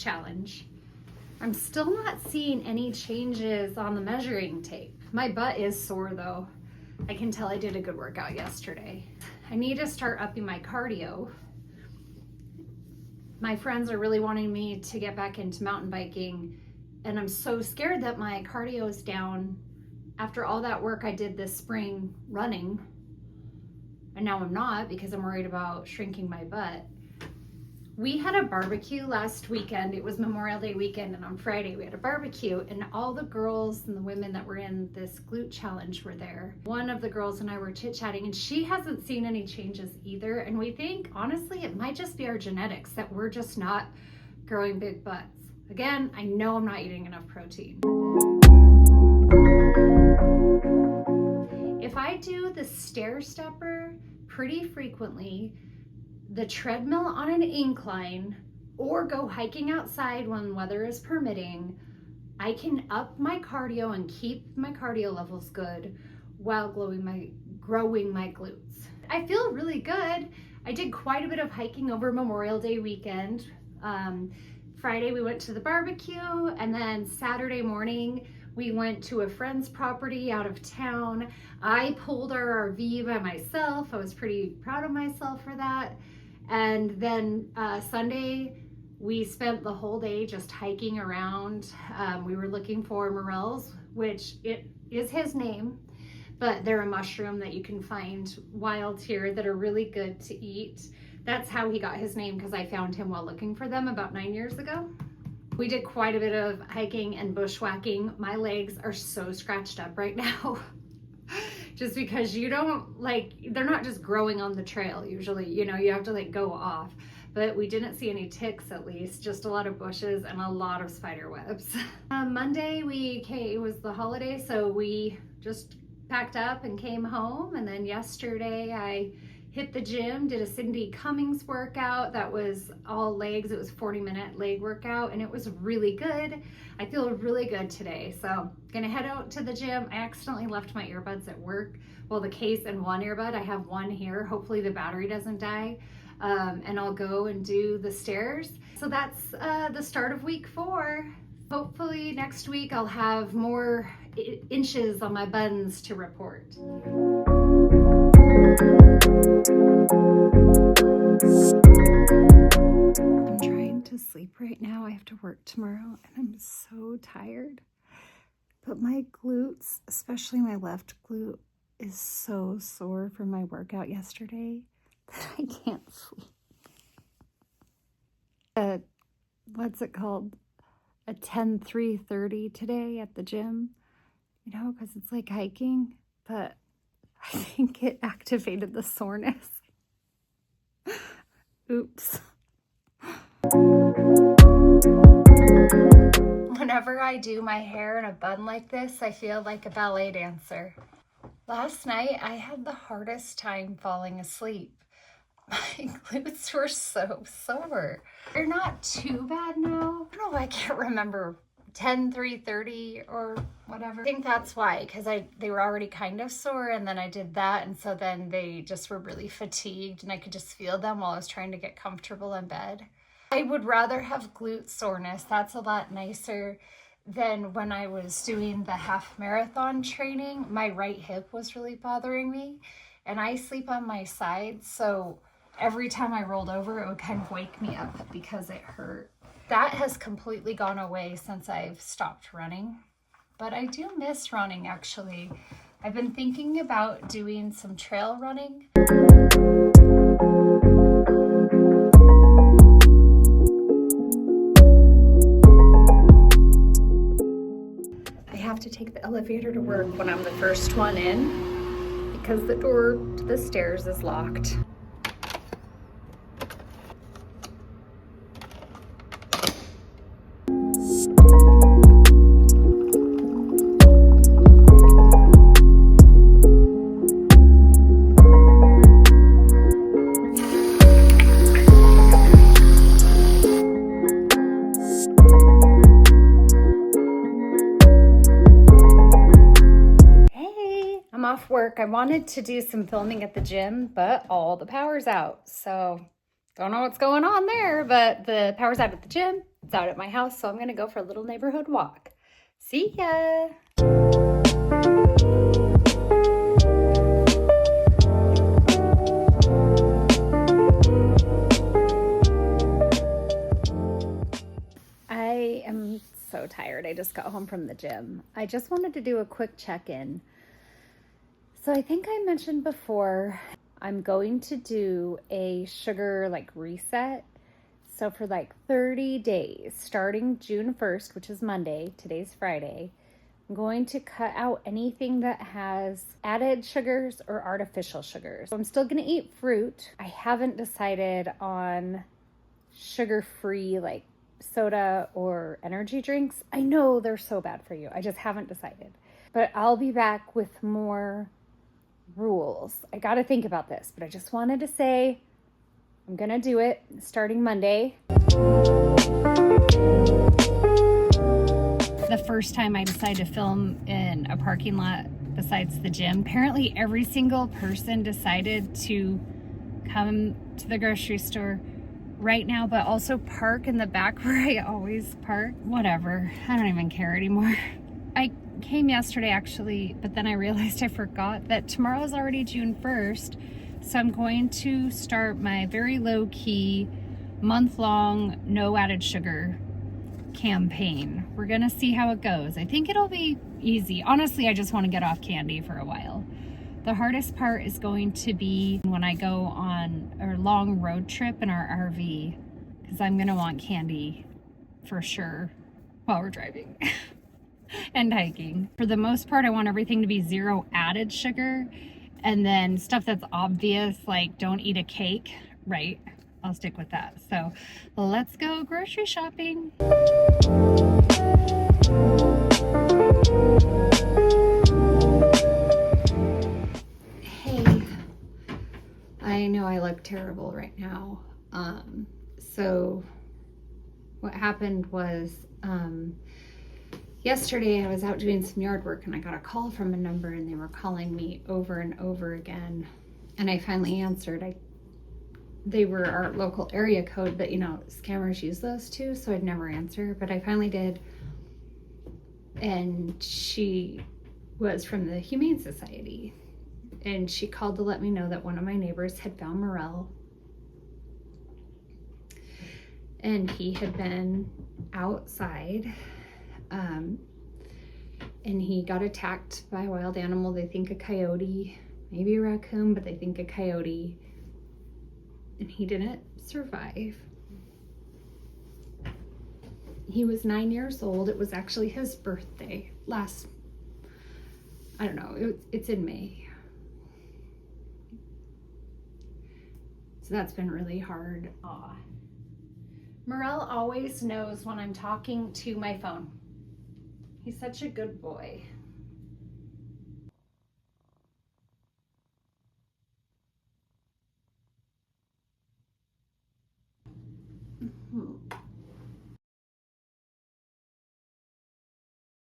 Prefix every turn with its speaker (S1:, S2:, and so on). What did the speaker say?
S1: challenge. I'm still not seeing any changes on the measuring tape. My butt is sore though. I can tell I did a good workout yesterday. I need to start upping my cardio. My friends are really wanting me to get back into mountain biking, and I'm so scared that my cardio is down after all that work I did this spring running. And now I'm not because I'm worried about shrinking my butt. We had a barbecue last weekend. It was Memorial Day weekend, and on Friday we had a barbecue, and all the girls and the women that were in this glute challenge were there. One of the girls and I were chit-chatting, and she hasn't seen any changes either. And we think, honestly, it might just be our genetics that we're just not growing big butts. Again, I know I'm not eating enough protein. If I do the stair stepper pretty frequently, the treadmill on an incline, or go hiking outside when weather is permitting, I can up my cardio and keep my cardio levels good while growing my glutes. I feel really good. I did quite a bit of hiking over Memorial Day weekend. Friday we went to the barbecue, and then Saturday morning we went to a friend's property out of town. I pulled our RV by myself. I was pretty proud of myself for that. And then Sunday, we spent the whole day just hiking around. We were looking for morels, which it is his name, but they're a mushroom that you can find wild here that are really good to eat. That's how he got his name, because I found him while looking for them about 9 years ago. We did quite a bit of hiking and bushwhacking. My legs are so scratched up right now. Just because you don't they're not just growing on the trail usually, you know, you have to go off. But we didn't see any ticks, at least, just a lot of bushes and a lot of spider webs. Monday it was the holiday, so we just packed up and came home. And then yesterday I hit the gym, did a Cindy Cummings workout that was all legs. It was a 40-minute leg workout, and it was really good. I feel really good today. So gonna head out to the gym. I accidentally left my earbuds at work. Well, the case and one earbud. I have one here. Hopefully the battery doesn't die. And I'll go and do the stairs. So that's the start of week 4. Hopefully next week I'll have more inches on my buns to report. I'm trying to sleep right now. I have to work tomorrow, and I'm so tired. But my glutes, especially my left glute, is so sore from my workout yesterday that I can't sleep. What's it called? A 10-3-30 today at the gym, you know, because it's like hiking, but I think it activated the soreness. Oops. Whenever I do my hair in a bun like this, I feel like a ballet dancer. Last night, I had the hardest time falling asleep. My glutes were so sore. They're not too bad now. I don't know, I can't remember 10-3-30 or whatever. I think that's why, because they were already kind of sore, and then I did that, and so then they just were really fatigued, and I could just feel them while I was trying to get comfortable in bed. I would rather have glute soreness. That's a lot nicer than when I was doing the half marathon training. My right hip was really bothering me, and I sleep on my side, so every time I rolled over, it would kind of wake me up because it hurt. That has completely gone away since I've stopped running, but I do miss running, actually. I've been thinking about doing some trail running. I have to take the elevator to work when I'm the first one in because the door to the stairs is locked. Off work. I wanted to do some filming at the gym, but all the power's out. So Don't know what's going on there, but the power's out at the gym. It's out at my house, so I'm gonna go for a little neighborhood walk. See ya! I am so tired. I just got home from the gym. I just wanted to do a quick check-in. So I think I mentioned before, I'm going to do a sugar reset. So for 30 days, starting June 1st, which is Monday, today's Friday, I'm going to cut out anything that has added sugars or artificial sugars. So I'm still going to eat fruit. I haven't decided on sugar-free soda or energy drinks. I know they're so bad for you. I just haven't decided. But I'll be back with more rules. I got to think about this, but I just wanted to say I'm going to do it starting Monday. The first time I decided to film in a parking lot besides the gym, apparently every single person decided to come to the grocery store right now, but also park in the back where I always park. Whatever. I don't even care anymore. I came yesterday actually, but then I realized I forgot that tomorrow is already June 1st. So I'm going to start my very low-key, month-long, no added sugar campaign. We're gonna see how it goes. I think it'll be easy. Honestly, I just want to get off candy for a while. The hardest part is going to be when I go on a long road trip in our RV, because I'm gonna want candy for sure while we're driving and hiking. For the most part, I want everything to be zero added sugar, and then stuff that's obvious, like don't eat a cake, right? I'll stick with that. So let's go grocery shopping. Hey, I know I look terrible right now. So what happened was, yesterday I was out doing some yard work and I got a call from a number and they were calling me over and over again. And I finally answered. They were our local area code, but scammers use those too, so I'd never answer, but I finally did. And she was from the Humane Society. And she called to let me know that one of my neighbors had found Morel. And he had been outside. And he got attacked by a wild animal. They think a coyote, maybe a raccoon, but they think a coyote. And he didn't survive. He was 9 years old. It was actually his birthday it's in May. So that's been really hard. Aw. Morel always knows when I'm talking to my phone. He's such a good boy.